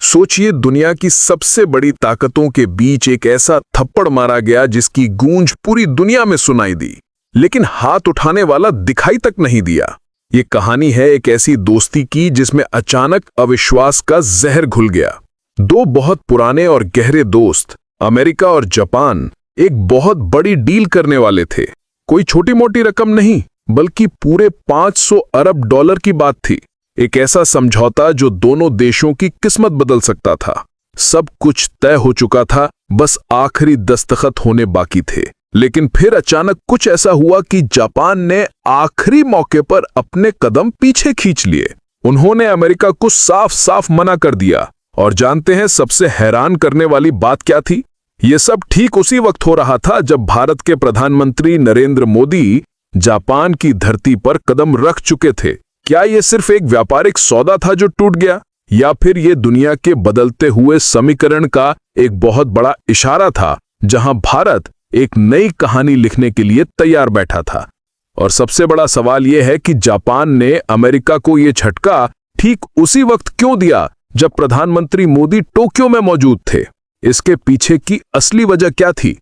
सोचिए, दुनिया की सबसे बड़ी ताकतों के बीच एक ऐसा थप्पड़ मारा गया जिसकी गूंज पूरी दुनिया में सुनाई दी, लेकिन हाथ उठाने वाला दिखाई तक नहीं दिया। ये कहानी है एक ऐसी दोस्ती की जिसमें अचानक अविश्वास का जहर घुल गया। दो बहुत पुराने और गहरे दोस्त, अमेरिका और जापान, एक बहुत बड़ी डील करने वाले थे। कोई छोटी मोटी रकम नहीं, बल्कि पूरे 500 अरब डॉलर की बात थी। एक ऐसा समझौता जो दोनों देशों की किस्मत बदल सकता था। सब कुछ तय हो चुका था, बस आखिरी दस्तखत होने बाकी थे। लेकिन फिर अचानक कुछ ऐसा हुआ कि जापान ने आखिरी मौके पर अपने कदम पीछे खींच लिए। उन्होंने अमेरिका को साफ साफ मना कर दिया। और जानते हैं सबसे हैरान करने वाली बात क्या थी? ये सब ठीक उसी वक्त हो रहा था जब भारत के प्रधानमंत्री नरेंद्र मोदी जापान की धरती पर कदम रख चुके थे। क्या ये सिर्फ एक व्यापारिक सौदा था जो टूट गया, या फिर ये दुनिया के बदलते हुए समीकरण का एक बहुत बड़ा इशारा था, जहां भारत एक नई कहानी लिखने के लिए तैयार बैठा था? और सबसे बड़ा सवाल यह है कि जापान ने अमेरिका को यह झटका ठीक उसी वक्त क्यों दिया जब प्रधानमंत्री मोदी टोक्यो में मौजूद थे? इसके पीछे की असली वजह क्या थी?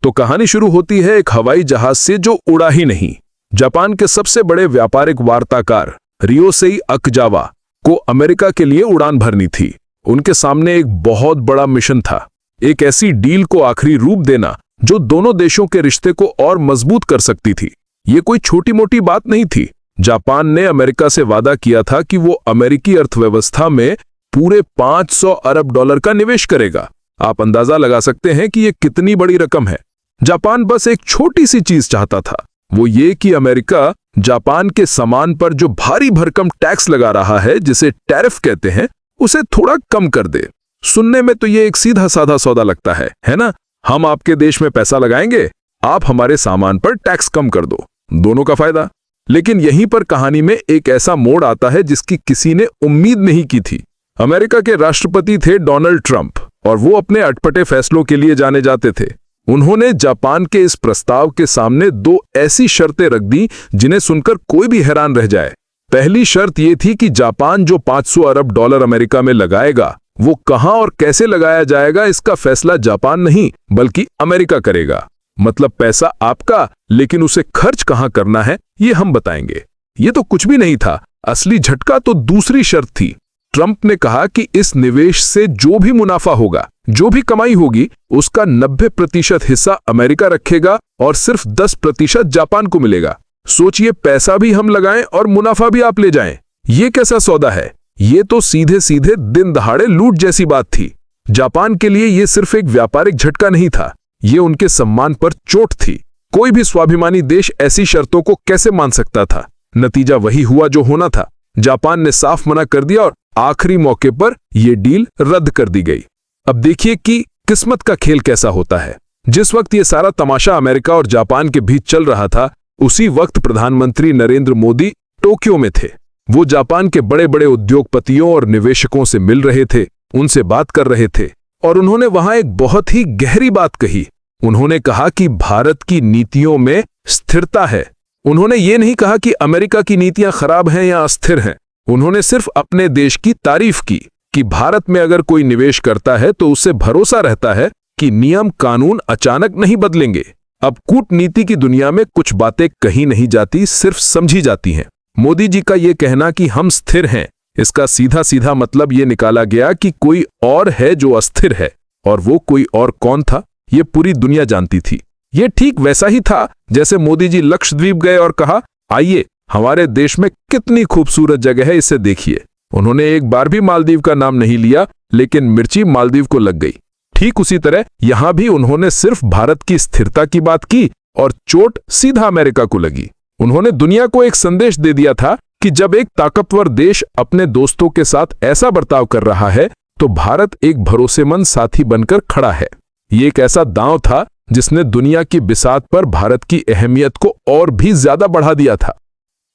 तो कहानी शुरू होती है एक हवाई जहाज से जो उड़ा ही नहीं। जापान के सबसे बड़े व्यापारिक वार्ताकार रियोसेई अकाजावा को अमेरिका के लिए उड़ान भरनी थी। उनके सामने एक बहुत बड़ा मिशन था, एक ऐसी डील को आखिरी रूप देना जो दोनों देशों के रिश्ते को और मजबूत कर सकती थी। ये कोई छोटी मोटी बात नहीं थी। जापान ने अमेरिका से वादा किया था कि वो अमेरिकी अर्थव्यवस्था में पूरे 500 अरब डॉलर का निवेश करेगा। आप अंदाजा लगा सकते हैं कि यह कितनी बड़ी रकम है। जापान बस एक छोटी सी चीज चाहता था, वो ये कि अमेरिका जापान के सामान पर जो भारी भरकम टैक्स लगा रहा है, जिसे टैरिफ कहते हैं, उसे थोड़ा कम कर दे। सुनने में तो ये एक सीधा साधा सौदा लगता है ना? हम आपके देश में पैसा लगाएंगे, आप हमारे सामान पर टैक्स कम कर दो, दोनों का फायदा। लेकिन यहीं पर कहानी में एक ऐसा मोड़ आता है जिसकी किसी ने उम्मीद नहीं की थी। अमेरिका के राष्ट्रपति थे डोनाल्ड ट्रंप, और वो अपने अटपटे फैसलों के लिए जाने जाते थे। उन्होंने जापान के इस प्रस्ताव के सामने दो ऐसी शर्तें रख दी जिन्हें सुनकर कोई भी हैरान रह जाए। पहली शर्त यह थी कि जापान जो 500 अरब डॉलर अमेरिका में लगाएगा, वो कहां और कैसे लगाया जाएगा इसका फैसला जापान नहीं बल्कि अमेरिका करेगा। मतलब पैसा आपका, लेकिन उसे खर्च कहां करना है ये हम बताएंगे। ये तो कुछ भी नहीं था, असली झटका तो दूसरी शर्त थी। ट्रंप ने कहा कि इस निवेश से जो भी मुनाफा होगा, जो भी कमाई होगी, उसका 90% हिस्सा अमेरिका रखेगा और सिर्फ 10% जापान को मिलेगा। सोचिए, पैसा भी हम लगाएं और मुनाफा भी आप ले जाएं। ये कैसा सौदा है? ये तो सीधे सीधे दिन दहाड़े लूट जैसी बात थी। जापान के लिए ये सिर्फ एक व्यापारिक झटका नहीं था, ये उनके सम्मान पर चोट थी। कोई भी स्वाभिमानी देश ऐसी शर्तों को कैसे मान सकता था? नतीजा वही हुआ जो होना था। जापान ने साफ मना कर दिया और आखिरी मौके पर यह डील रद्द कर दी गई। अब देखिए कि किस्मत का खेल कैसा होता है। जिस वक्त यह सारा तमाशा अमेरिका और जापान के बीच चल रहा था, उसी वक्त प्रधानमंत्री नरेंद्र मोदी टोक्यो में थे। वो जापान के बड़े बड़े उद्योगपतियों और निवेशकों से मिल रहे थे, उनसे बात कर रहे थे, और उन्होंने वहां एक बहुत ही गहरी बात कही। उन्होंने कहा कि भारत की नीतियों में स्थिरता है। उन्होंने ये नहीं कहा कि अमेरिका की नीतियां खराब हैं या अस्थिर हैं। उन्होंने सिर्फ अपने देश की तारीफ की कि भारत में अगर कोई निवेश करता है तो उससे भरोसा रहता है कि नियम कानून अचानक नहीं बदलेंगे। अब कूटनीति की दुनिया में कुछ बातें कही नहीं जाती, सिर्फ समझी जाती हैं। मोदी जी का ये कहना कि हम स्थिर हैं, इसका सीधा सीधा मतलब ये निकाला गया कि कोई और है जो अस्थिर है, और वो कोई और कौन था ये पूरी दुनिया जानती थी। ये ठीक वैसा ही था जैसे मोदी जी लक्षद्वीप गए और कहा, आइए हमारे देश में कितनी खूबसूरत जगह है, इसे देखिए। उन्होंने एक बार भी मालदीव का नाम नहीं लिया, लेकिन मिर्ची मालदीव को लग गई। ठीक उसी तरह यहां भी उन्होंने सिर्फ भारत की स्थिरता की बात की और चोट सीधा अमेरिका को लगी। उन्होंने दुनिया को एक संदेश दे दिया था कि जब एक ताकतवर देश अपने दोस्तों के साथ ऐसा बर्ताव कर रहा है, तो भारत एक भरोसेमंद साथी बनकर खड़ा है। ये एक ऐसा दांव था जिसने दुनिया की बिसात पर भारत की अहमियत को और भी ज्यादा बढ़ा दिया था।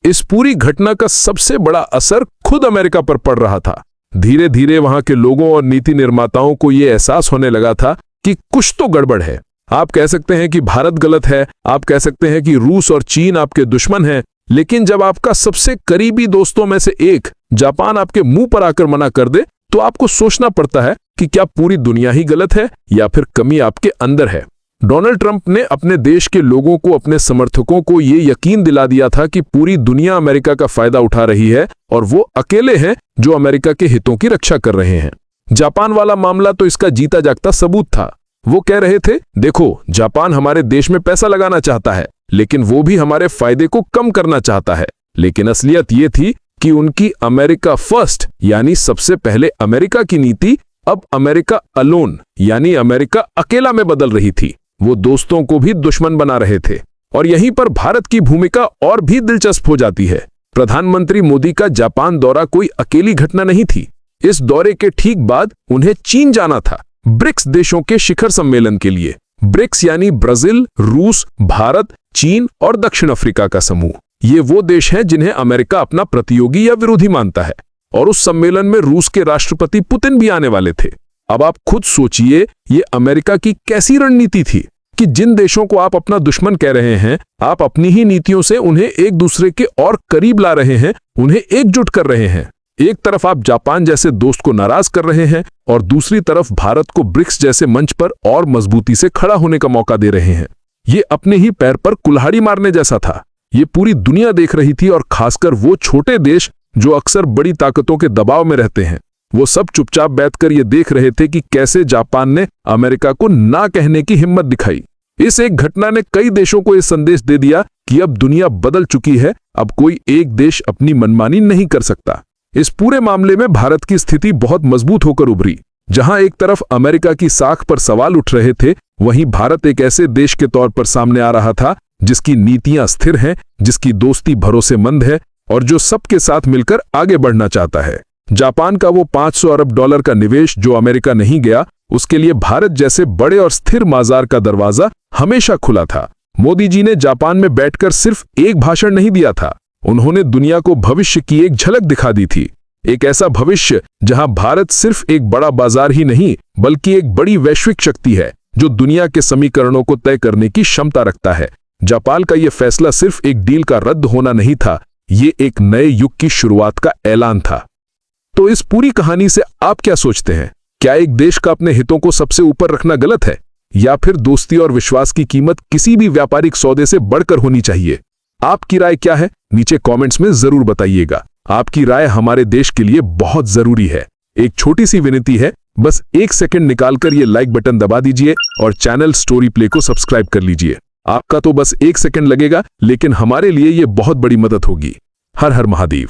इस पूरी घटना का सबसे बड़ा असर खुद अमेरिका पर पड़ रहा था। धीरे धीरे वहां के लोगों और नीति निर्माताओं को यह एहसास होने लगा था कि कुछ तो गड़बड़ है। आप कह सकते हैं कि भारत गलत है, आप कह सकते हैं कि रूस और चीन आपके दुश्मन हैं, लेकिन जब आपका सबसे करीबी दोस्तों में से एक जापान आपके मुंह पर आकर मना कर दे, तो आपको सोचना पड़ता है कि क्या पूरी दुनिया ही गलत है या फिर कमी आपके अंदर है। डोनाल्ड ट्रंप ने अपने देश के लोगों को, अपने समर्थकों को ये यकीन दिला दिया था कि पूरी दुनिया अमेरिका का फायदा उठा रही है और वो अकेले हैं जो अमेरिका के हितों की रक्षा कर रहे हैं। जापान वाला मामला तो इसका जीता जागता सबूत था। वो कह रहे थे, देखो जापान हमारे देश में पैसा लगाना चाहता है, लेकिन वो भी हमारे फायदे को कम करना चाहता है। लेकिन असलियत ये थी कि उनकी अमेरिका फर्स्ट यानी सबसे पहले अमेरिका की नीति अब अमेरिका अलोन यानी अमेरिका अकेला में बदल रही थी। वो दोस्तों को भी दुश्मन बना रहे थे। और यहीं पर भारत की भूमिका और भी दिलचस्प हो जाती है। प्रधानमंत्री मोदी का जापान दौरा कोई अकेली घटना नहीं थी। इस दौरे के ठीक बाद उन्हें चीन जाना था, ब्रिक्स देशों के शिखर सम्मेलन के लिए। ब्रिक्स यानी ब्राजील, रूस, भारत, चीन और दक्षिण अफ्रीका का समूह। ये वो देश हैं जिन्हें अमेरिका अपना प्रतियोगी या विरोधी मानता है। और उस सम्मेलन में रूस के राष्ट्रपति पुतिन भी आने वाले थे। अब आप खुद सोचिए, ये अमेरिका की कैसी रणनीति थी कि जिन देशों को आप अपना दुश्मन कह रहे हैं, आप अपनी ही नीतियों से उन्हें एक दूसरे के और करीब ला रहे हैं, उन्हें एकजुट कर रहे हैं। एक तरफ आप जापान जैसे दोस्त को नाराज कर रहे हैं और दूसरी तरफ भारत को ब्रिक्स जैसे मंच पर और मजबूती से खड़ा होने का मौका दे रहे हैं। ये अपने ही पैर पर कुल्हाड़ी मारने जैसा था। ये पूरी दुनिया देख रही थी और खासकर वो छोटे देश जो अक्सर बड़ी ताकतों के दबाव में रहते हैं। वो सब चुपचाप बैठकर ये देख रहे थे कि कैसे जापान ने अमेरिका को ना कहने की हिम्मत दिखाई। इस एक घटना ने कई देशों को यह संदेश दे दिया कि अब दुनिया बदल चुकी है, अब कोई एक देश अपनी मनमानी नहीं कर सकता। इस पूरे मामले में भारत की स्थिति बहुत मजबूत होकर उभरी। जहां एक तरफ अमेरिका की साख पर सवाल उठ रहे थे, वहीं भारत एक ऐसे देश के तौर पर सामने आ रहा था जिसकी नीतियां स्थिर हैं, जिसकी दोस्ती भरोसेमंद है और जो सबके साथ मिलकर आगे बढ़ना चाहता है। जापान का वो $500 अरब का निवेश जो अमेरिका नहीं गया, उसके लिए भारत जैसे बड़े और स्थिर बाजार का दरवाजा हमेशा खुला था। मोदी जी ने जापान में बैठकर सिर्फ एक भाषण नहीं दिया था, उन्होंने दुनिया को भविष्य की एक झलक दिखा दी थी। एक ऐसा भविष्य जहां भारत सिर्फ एक बड़ा बाजार ही नहीं, बल्कि एक बड़ी वैश्विक शक्ति है जो दुनिया के समीकरणों को तय करने की क्षमता रखता है। जापान का यह फैसला सिर्फ एक डील का रद्द होना नहीं था, ये एक नए युग की शुरुआत का ऐलान था। तो इस पूरी कहानी से आप क्या सोचते हैं? क्या एक देश का अपने हितों को सबसे ऊपर रखना गलत है, या फिर दोस्ती और विश्वास की कीमत किसी भी व्यापारिक सौदे से बढ़कर होनी चाहिए? आपकी राय क्या है? नीचे कमेंट्स में जरूर बताइएगा। आपकी राय हमारे देश के लिए बहुत जरूरी है। एक छोटी सी विनती है, बस 1 सेकंड निकालकर ये लाइक बटन दबा दीजिए और चैनल स्टोरी प्ले को सब्सक्राइब कर लीजिए। आपका तो बस 1 सेकंड लगेगा, लेकिन हमारे लिए ये बहुत बड़ी मदद होगी। हर हर महादेव।